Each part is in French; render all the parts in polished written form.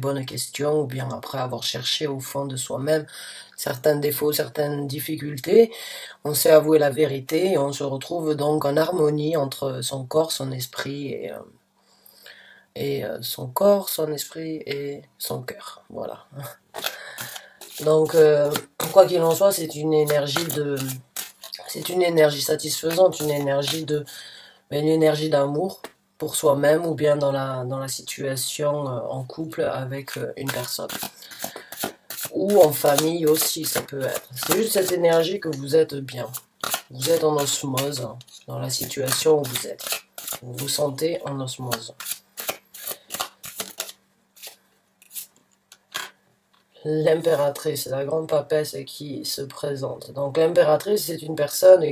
bonnes questions, ou bien après avoir cherché au fond de soi-même certains défauts, certaines difficultés, on s'est avoué la vérité et on se retrouve donc en harmonie entre son corps, son esprit et son corps, son esprit et son cœur. Voilà. Donc, quoi qu'il en soit, c'est une énergie satisfaisante, une énergie d'amour pour soi-même ou bien dans la situation en couple avec une personne. Ou en famille aussi, ça peut être. C'est juste cette énergie que vous êtes bien. Vous êtes en osmose dans la situation où vous êtes. Vous vous sentez en osmose. L'impératrice, la grande papesse qui se présente. Donc l'impératrice, c'est une personne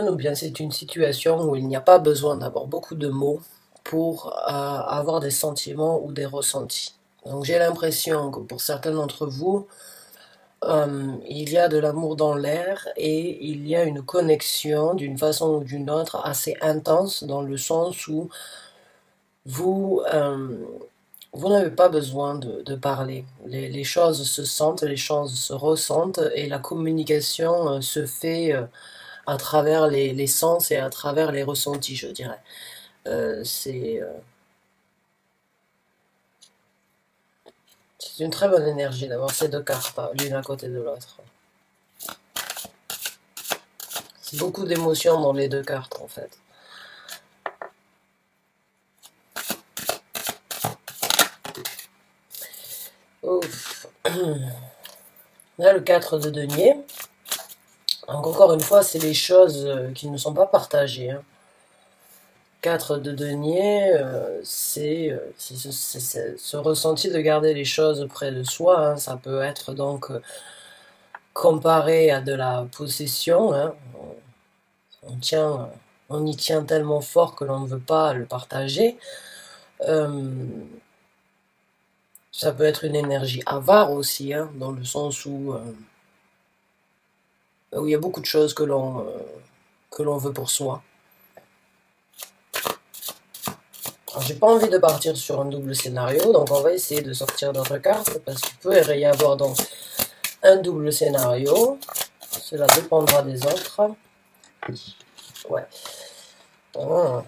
ou bien c'est une situation où il n'y a pas besoin d'avoir beaucoup de mots pour avoir des sentiments ou des ressentis. Donc j'ai l'impression que pour certains d'entre vous, il y a de l'amour dans l'air et il y a une connexion d'une façon ou d'une autre assez intense dans le sens où vous, vous n'avez pas besoin de parler. Les choses se sentent, les choses se ressentent et la communication se fait à travers les sens et à travers les ressentis, je dirais. C'est une très bonne énergie d'avoir ces deux cartes l'une à côté de l'autre. C'est beaucoup d'émotions dans les deux cartes en fait. Ouf. Là, le 4 de denier. Donc, encore une fois, c'est les choses qui ne sont pas partagées. 4 de denier, c'est ce ressenti de garder les choses près de soi. Ça peut être donc comparé à de la possession. On y tient tellement fort que l'on ne veut pas le partager. Ça peut être une énergie avare aussi, dans le sens où il y a beaucoup de choses que l'on veut pour soi. J'ai pas envie de partir sur un double scénario, donc on va essayer de sortir d'autres cartes, parce qu'il peut y avoir donc un double scénario. Cela dépendra des autres. Ouais. Oh.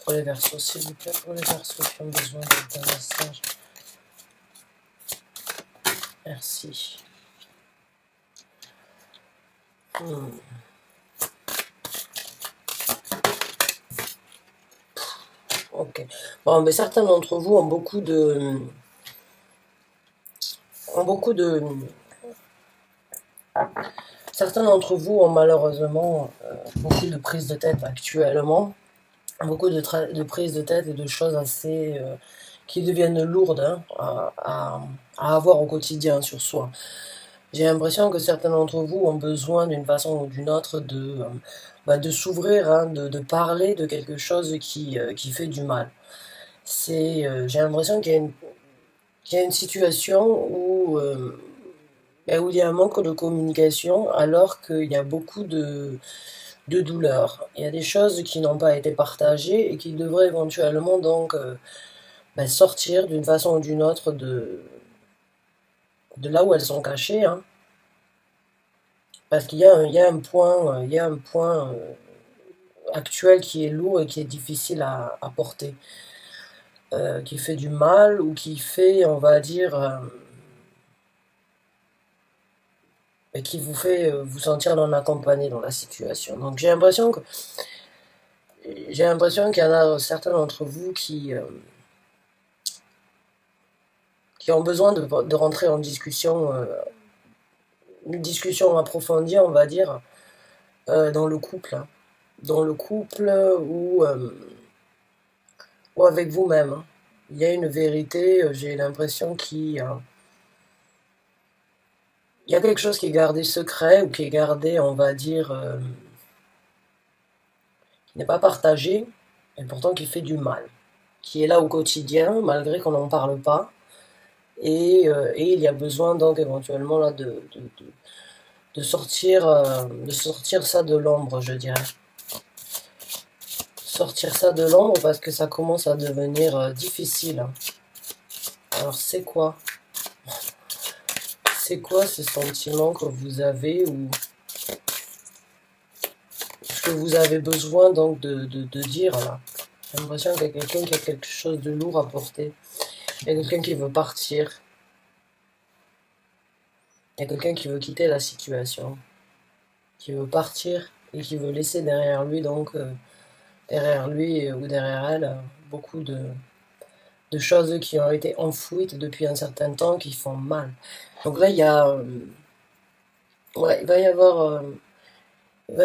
Pour les Verseaux, s'il vous plaît, pour les Verseaux qui ont besoin d'un message. Merci. Ok. Bon, mais certains d'entre vous ont beaucoup de... Certains d'entre vous ont malheureusement beaucoup de prises de tête actuellement. Beaucoup de prises de tête et de choses assez... qui deviennent lourdes à avoir au quotidien sur soi. J'ai l'impression que certains d'entre vous ont besoin d'une façon ou d'une autre de s'ouvrir, de parler de quelque chose qui fait du mal. J'ai l'impression qu'il y a une situation où il y a un manque de communication alors qu'il y a beaucoup de douleur. Il y a des choses qui n'ont pas été partagées et qui devraient éventuellement donc sortir d'une façon ou d'une autre de là où elles sont cachées. Parce qu'il y a un point actuel qui est lourd et qui est difficile à porter. Qui fait du mal ou qui fait, on va dire, qui vous fait vous sentir non accompagné dans la situation. Donc j'ai l'impression qu'il y en a certains d'entre vous qui ont besoin de rentrer en discussion, une discussion approfondie, on va dire, dans le couple. Dans le couple ou avec vous-même. Il y a une vérité, j'ai l'impression qu'il y a quelque chose qui est gardé secret ou qui est gardé, on va dire, qui n'est pas partagé et pourtant qui fait du mal. qui est là au quotidien, malgré qu'on n'en parle pas. Et il y a besoin donc éventuellement là de sortir ça de l'ombre, je dirais. Sortir ça de l'ombre parce que ça commence à devenir difficile, hein. Alors c'est quoi? C'est quoi ce sentiment que vous avez ou ce que vous avez besoin donc de dire là? J'ai l'impression qu'il y a quelqu'un qui a quelque chose de lourd à porter. Il y a quelqu'un qui veut partir. Il y a quelqu'un qui veut quitter la situation, qui veut partir et qui veut laisser derrière lui donc derrière lui ou derrière elle beaucoup de choses qui ont été enfouies depuis un certain temps qui font mal. Donc là, il y a, ouais, il va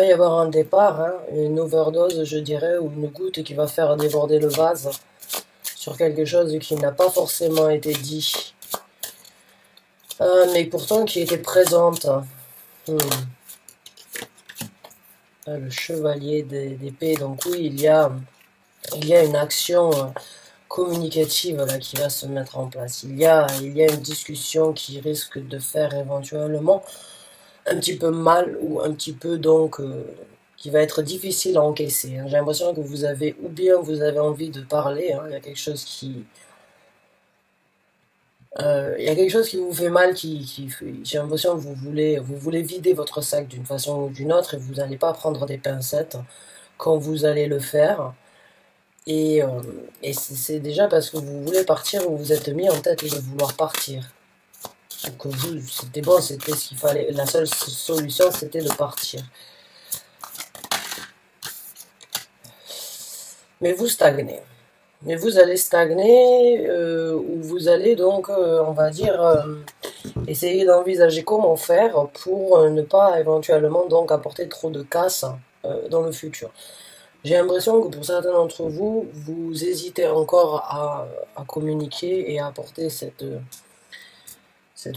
y avoir un départ, hein, une overdose, je dirais, ou une goutte qui va faire déborder le vase sur quelque chose qui n'a pas forcément été dit, mais pourtant qui était présente. Hmm. Le chevalier d'épée, donc oui, il y a une action communicative là, qui va se mettre en place. Il y a une discussion qui risque de faire éventuellement un petit peu mal ou un petit peu donc qui va être difficile à encaisser, hein. J'ai l'impression que vous avez, ou bien vous avez envie de parler, hein, il y a quelque chose qui... il y a quelque chose qui vous fait mal, j'ai l'impression que vous voulez vider votre sac d'une façon ou d'une autre et vous n'allez pas prendre des pincettes quand vous allez le faire. Et, euh, et c'est déjà parce que vous voulez partir ou vous êtes mis en tête de vouloir partir. Donc vous, c'était bon, c'était ce qu'il fallait. La seule solution, c'était de partir. Mais vous stagnez. Mais vous allez stagner, ou vous allez donc, on va dire, essayer d'envisager comment faire pour ne pas éventuellement donc apporter trop de casse dans le futur. J'ai l'impression que pour certains d'entre vous, vous hésitez encore à communiquer et à apporter cette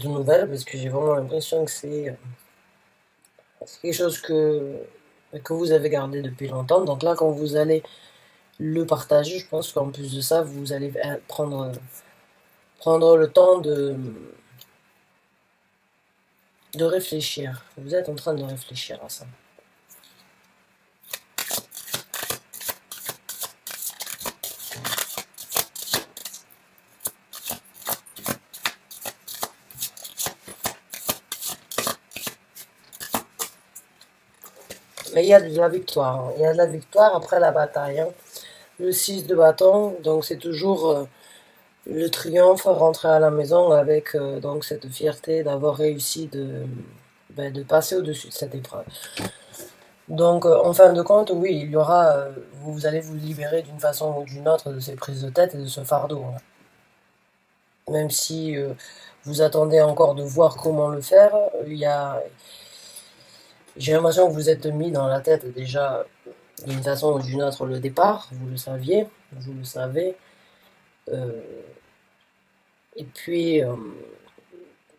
nouvelle, parce que j'ai vraiment l'impression que c'est quelque chose que vous avez gardé depuis longtemps. Donc là, quand vous allez le partager, je pense qu'en plus de ça, vous allez prendre le temps de réfléchir. Vous êtes en train de réfléchir à ça. Mais il y a de la victoire, hein. Il y a de la victoire après la bataille, hein. Le 6 de bâton, donc c'est toujours le triomphe, rentrer à la maison avec donc cette fierté d'avoir réussi de passer au-dessus de cette épreuve. Donc en fin de compte, oui, il y aura, vous allez vous libérer d'une façon ou d'une autre de ces prises de tête et de ce fardeau, hein. Même si vous attendez encore de voir comment le faire, j'ai l'impression que vous êtes mis dans la tête déjà d'une façon ou d'une autre le départ, vous le saviez, vous le savez. Euh, et puis,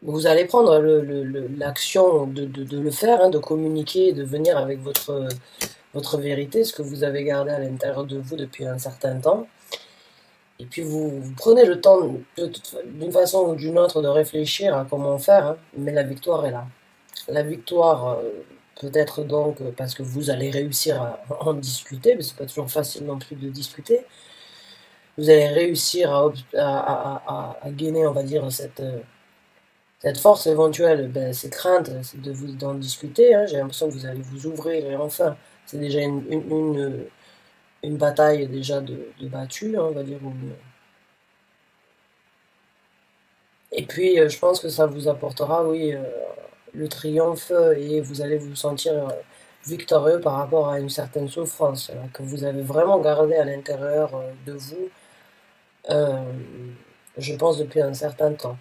vous allez prendre l'action de le faire, hein, de communiquer, de venir avec votre vérité, ce que vous avez gardé à l'intérieur de vous depuis un certain temps. Et puis vous prenez le temps, d'une façon ou d'une autre, de réfléchir à comment faire, hein, mais la victoire est là. La victoire, peut-être donc parce que vous allez réussir à en discuter, mais c'est pas toujours facile non plus de discuter. Vous allez réussir à gainer, on va dire, cette force éventuelle, ben, ces craintes, c'est de vous d'en discuter, hein. J'ai l'impression que vous allez vous ouvrir et enfin, c'est déjà une bataille déjà de battue, hein, on va dire. Et puis, je pense que ça vous apportera, oui, le triomphe et vous allez vous sentir victorieux par rapport à une certaine souffrance que vous avez vraiment gardée à l'intérieur de vous, euh, je pense depuis un certain temps.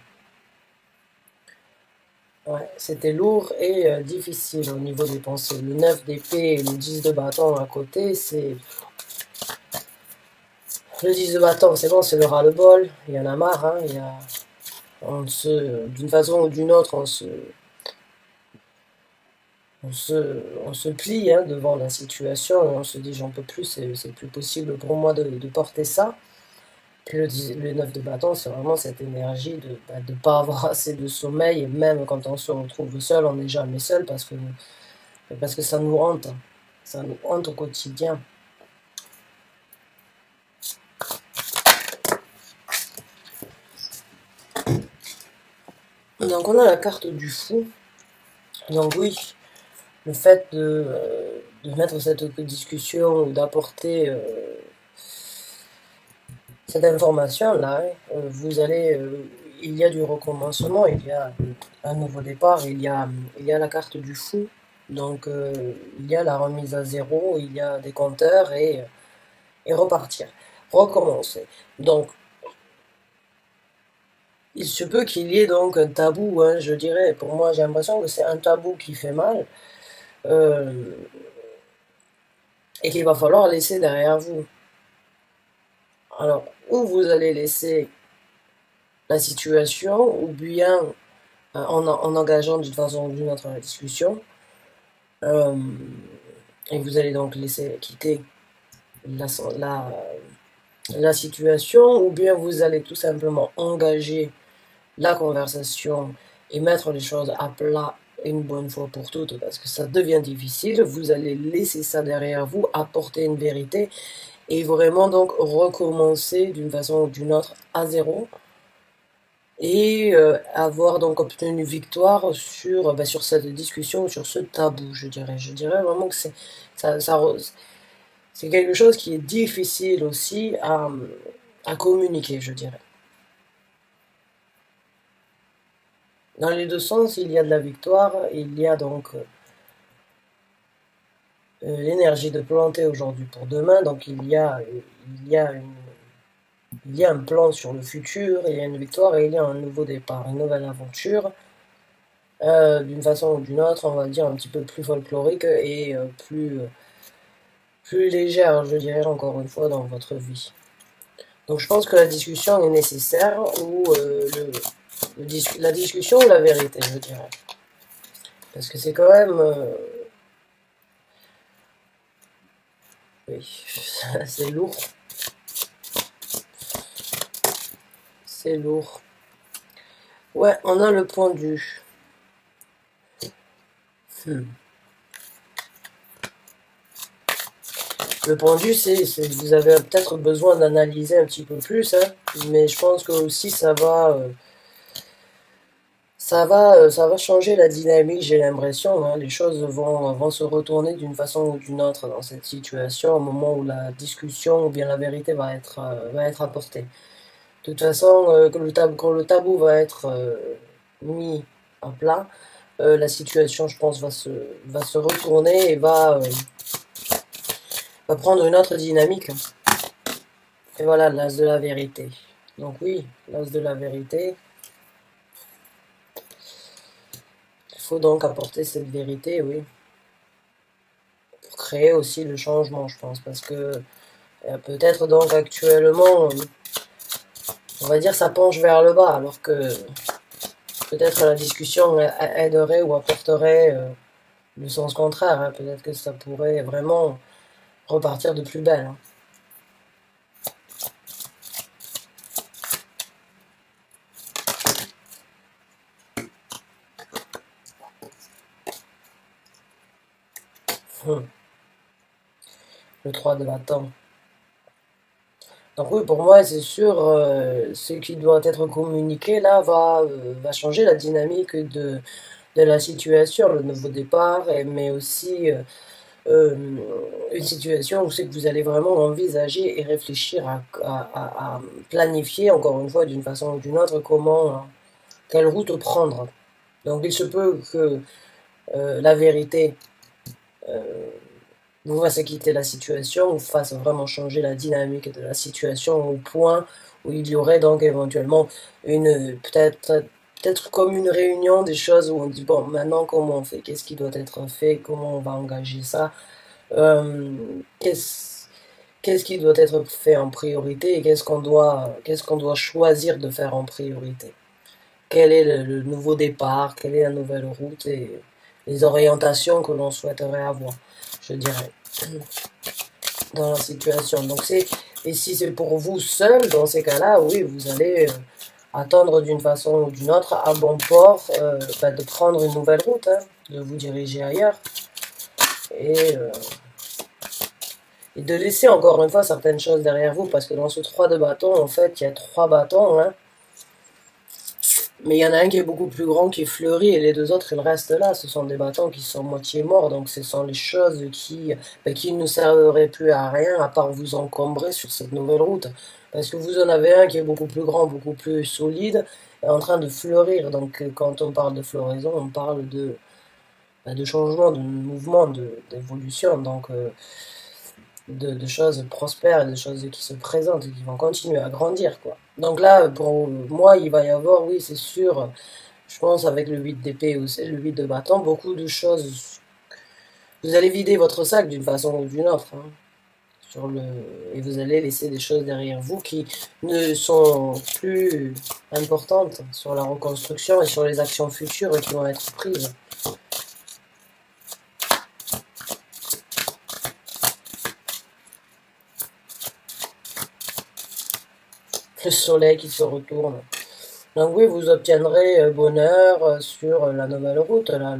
Ouais, c'était lourd et difficile au niveau des pensées. Le 9 d'épée et le 10 de bâton à côté, c'est... Le 10 de bâton, c'est bon, c'est le ras-le-bol, il y en a marre, hein, d'une façon ou d'une autre, on se plie, hein, devant la situation, et on se dit j'en peux plus, c'est plus possible pour moi de porter ça. Puis le 9 de bâton, c'est vraiment cette énergie de ne pas avoir assez de sommeil, et même quand on se retrouve seul, on n'est jamais seul parce que ça nous hante au quotidien. Donc on a la carte du fou, donc oui, le fait de mettre cette discussion ou d'apporter cette information-là, vous allez, il y a du recommencement, il y a un nouveau départ, il y a la carte du fou, donc il y a la remise à zéro, il y a des compteurs et repartir, recommencer. Donc il se peut qu'il y ait donc un tabou, hein, je dirais, pour moi j'ai l'impression que c'est un tabou qui fait mal, et qu'il va falloir laisser derrière vous. Alors, ou vous allez laisser la situation, ou bien en engageant d'une façon ou d'une autre la discussion, et vous allez donc laisser quitter la, la situation, ou bien vous allez tout simplement engager la conversation et mettre les choses à plat une bonne fois pour toutes, parce que ça devient difficile, vous allez laisser ça derrière vous, apporter une vérité, et vraiment donc recommencer d'une façon ou d'une autre à zéro, et avoir donc obtenu victoire sur cette discussion, sur ce tabou, je dirais. Je dirais vraiment que c'est quelque chose qui est difficile aussi à communiquer, je dirais. Dans les deux sens, il y a de la victoire, il y a donc l'énergie de planter aujourd'hui pour demain, donc il y a un plan sur le futur, il y a une victoire et il y a un nouveau départ, une nouvelle aventure, d'une façon ou d'une autre, on va dire un petit peu plus folklorique et plus légère, je dirais encore une fois, dans votre vie. Donc je pense que la discussion est nécessaire, ou la discussion ou la vérité, je dirais. Parce que c'est quand même... oui, c'est lourd. C'est lourd. Ouais, on a le pendu. Le pendu, vous avez peut-être besoin d'analyser un petit peu plus, hein, mais je pense que aussi ça va changer la dynamique, j'ai l'impression, hein. Les choses vont se retourner d'une façon ou d'une autre dans cette situation, au moment où la discussion ou bien la vérité va être apportée. De toute façon, quand le tabou va être mis à plat, la situation, je pense, va se retourner et va prendre une autre dynamique. Et voilà, l'as de la vérité. Donc oui, l'as de la vérité. Il faut donc apporter cette vérité, oui. Pour créer aussi le changement, je pense. Parce que peut-être donc actuellement, on va dire ça penche vers le bas, alors que peut-être la discussion aiderait ou apporterait le sens contraire, hein. Peut-être que ça pourrait vraiment repartir de plus belle, hein. Le 3 de bâton. Donc oui, pour moi, c'est sûr, ce qui doit être communiqué là va changer la dynamique de la situation, le nouveau départ, mais aussi une situation où c'est que vous allez vraiment envisager et réfléchir à planifier, encore une fois, d'une façon ou d'une autre, quelle route prendre. Donc il se peut que la vérité vous fasse quitter la situation, ou fasse vraiment changer la dynamique de la situation au point où il y aurait donc éventuellement peut-être comme une réunion des choses où on dit bon, maintenant comment on fait, qu'est-ce qui doit être fait, comment on va engager ça, qu'est-ce qui doit être fait en priorité et qu'est-ce qu'on doit choisir de faire en priorité. Quel est le nouveau départ, quelle est la nouvelle route et les orientations que l'on souhaiterait avoir, je dirais, dans la situation. Donc Et si c'est pour vous seul, dans ces cas-là, oui, vous allez attendre d'une façon ou d'une autre à bon port de prendre une nouvelle route, hein, de vous diriger ailleurs. Et, euh, et de laisser encore une fois certaines choses derrière vous, parce que dans ce 3 de bâton, en fait, il y a 3 bâtons, hein, mais il y en a un qui est beaucoup plus grand, qui fleurit, et les deux autres, ils restent là. Ce sont des bâtons qui sont moitié morts, donc ce sont les choses qui ne serveraient plus à rien, à part vous encombrer sur cette nouvelle route. Parce que vous en avez un qui est beaucoup plus grand, beaucoup plus solide, et en train de fleurir. Donc quand on parle de floraison, on parle de changement, de mouvement, d'évolution. Donc de choses prospères, de choses qui se présentent et qui vont continuer à grandir, quoi. Donc là, pour moi, il va y avoir, oui, c'est sûr, je pense avec le 8 d'épée ou le 8 de bâton, beaucoup de choses. Vous allez vider votre sac d'une façon ou d'une autre, hein, et vous allez laisser des choses derrière vous qui ne sont plus importantes sur la reconstruction et sur les actions futures qui vont être prises. Le soleil qui se retourne. Donc oui, vous obtiendrez bonheur sur la nouvelle route. Là,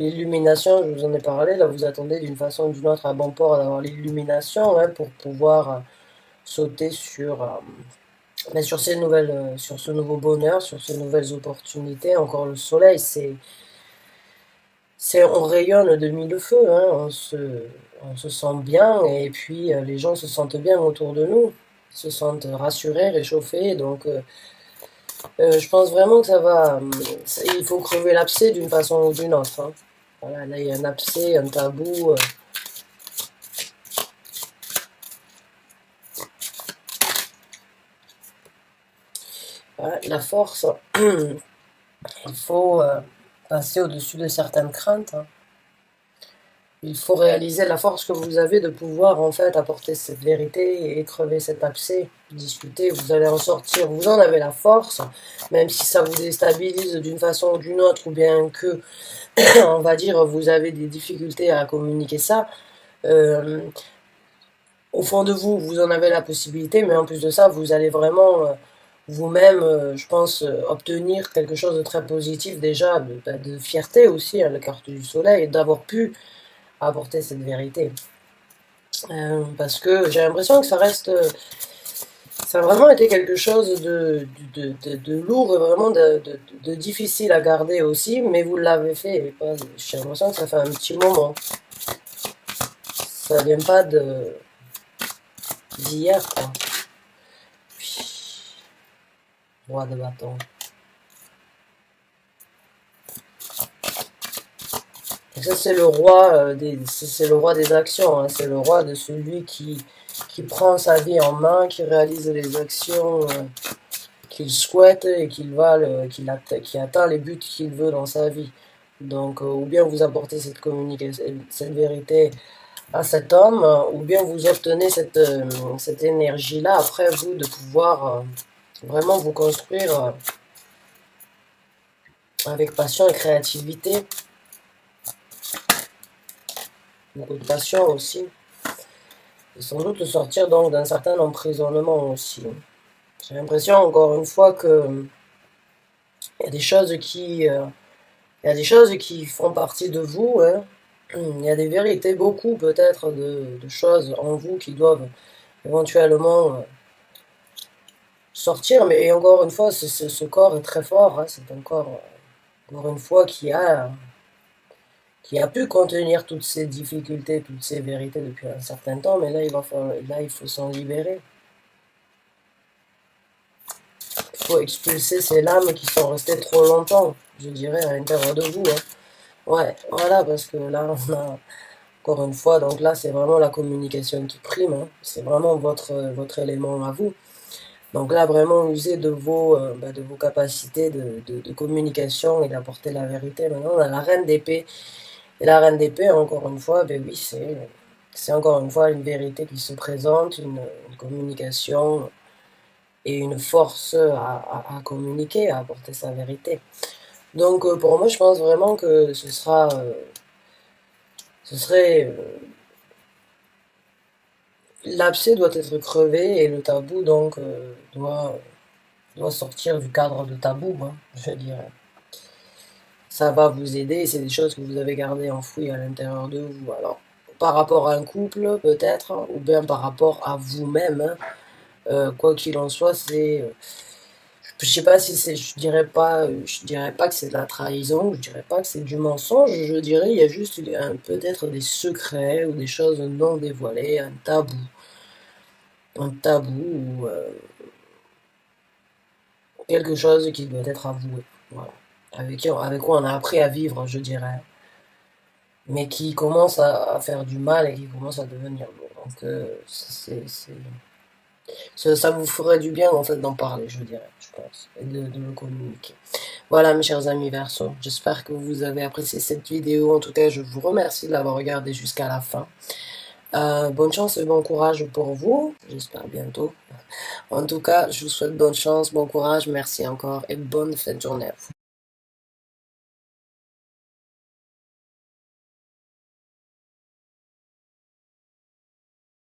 l'illumination, je vous en ai parlé. Là, vous attendez d'une façon ou d'une autre à bon port d'avoir l'illumination, hein, pour pouvoir sauter sur ces sur ce nouveau bonheur, sur ces nouvelles opportunités. Encore le soleil, on rayonne de mille feux, hein, on se sent bien et puis les gens se sentent bien autour de nous, se sentent rassurés, réchauffés. Donc je pense vraiment que ça va. Il faut crever l'abcès d'une façon ou d'une autre, hein. Voilà, là il y a un abcès, un tabou. Voilà, la force, il faut passer au-dessus de certaines craintes, hein. Il faut réaliser la force que vous avez de pouvoir en fait apporter cette vérité et crever cet abcès, discuter, vous allez en sortir, vous en avez la force, même si ça vous déstabilise d'une façon ou d'une autre, ou bien que, on va dire, vous avez des difficultés à communiquer ça. Euh, Au fond de vous, vous en avez la possibilité, mais en plus de ça, vous allez vraiment vous-même, je pense, obtenir quelque chose de très positif déjà, de fierté aussi, à la carte du soleil, et d'avoir pu apporter cette vérité. Parce que j'ai l'impression que ça a vraiment été quelque chose de lourd et vraiment de difficile à garder aussi, mais vous l'avez fait. J'ai l'impression que ça fait un petit moment. Ça vient pas d'hier, quoi. Roi de bâton. Et ça, c'est le roi c'est le roi des actions, hein. C'est le roi de celui qui prend sa vie en main, qui réalise les actions qu'il souhaite et qui atteint les buts qu'il veut dans sa vie. Donc, ou bien vous apportez cette communication, cette vérité à cet homme, ou bien vous obtenez cette énergie-là après vous de pouvoir vraiment vous construire avec passion et créativité, beaucoup de passion aussi, et sans doute sortir donc d'un certain emprisonnement aussi. J'ai l'impression encore une fois que il y a des choses qui font partie de vous, hein. Il y a des vérités, beaucoup peut-être de choses en vous qui doivent éventuellement sortir, mais encore une fois, ce corps est très fort, hein. C'est un corps, encore une fois, qui a pu contenir toutes ces difficultés, toutes ces vérités depuis un certain temps, mais là, il faut s'en libérer. Il faut expulser ces lames qui sont restées trop longtemps, je dirais, à l'intérieur de vous, hein. Ouais, voilà, parce que là, on a, encore une fois, donc là, c'est vraiment la communication qui prime, hein. C'est vraiment votre élément à vous. Donc là, vraiment user de vos capacités de communication et d'apporter la vérité. Maintenant, on a la reine d'épée. Et la reine d'épée, encore une fois, ben oui, c'est encore une fois une vérité qui se présente, une communication et une force à communiquer, à apporter sa vérité. Donc pour moi, je pense vraiment que ce serait l'abcès doit être crevé et le tabou donc doit sortir du cadre de tabou, hein, je dirais. Ça va vous aider, c'est des choses que vous avez gardées enfouies à l'intérieur de vous. Alors, par rapport à un couple, peut-être, hein, ou bien par rapport à vous-même, hein, quoi qu'il en soit, je sais pas si c'est, je dirais pas que c'est de la trahison, je dirais pas que c'est du mensonge, je dirais il y a juste peut-être des secrets ou des choses non dévoilées, un tabou ou quelque chose qui doit être avoué, voilà. Avec quoi on a appris à vivre, je dirais, mais qui commence à faire du mal et qui commence à devenir lourd. Donc ça vous ferait du bien en fait d'en parler, je dirais, je pense, et de le communiquer. Voilà mes chers amis Verseau, j'espère que vous avez apprécié cette vidéo. En tout cas, je vous remercie de l'avoir regardée jusqu'à la fin. Bonne chance et bon courage pour vous, j'espère bientôt. En tout cas, je vous souhaite bonne chance, bon courage, merci encore et bonne fin de journée à vous.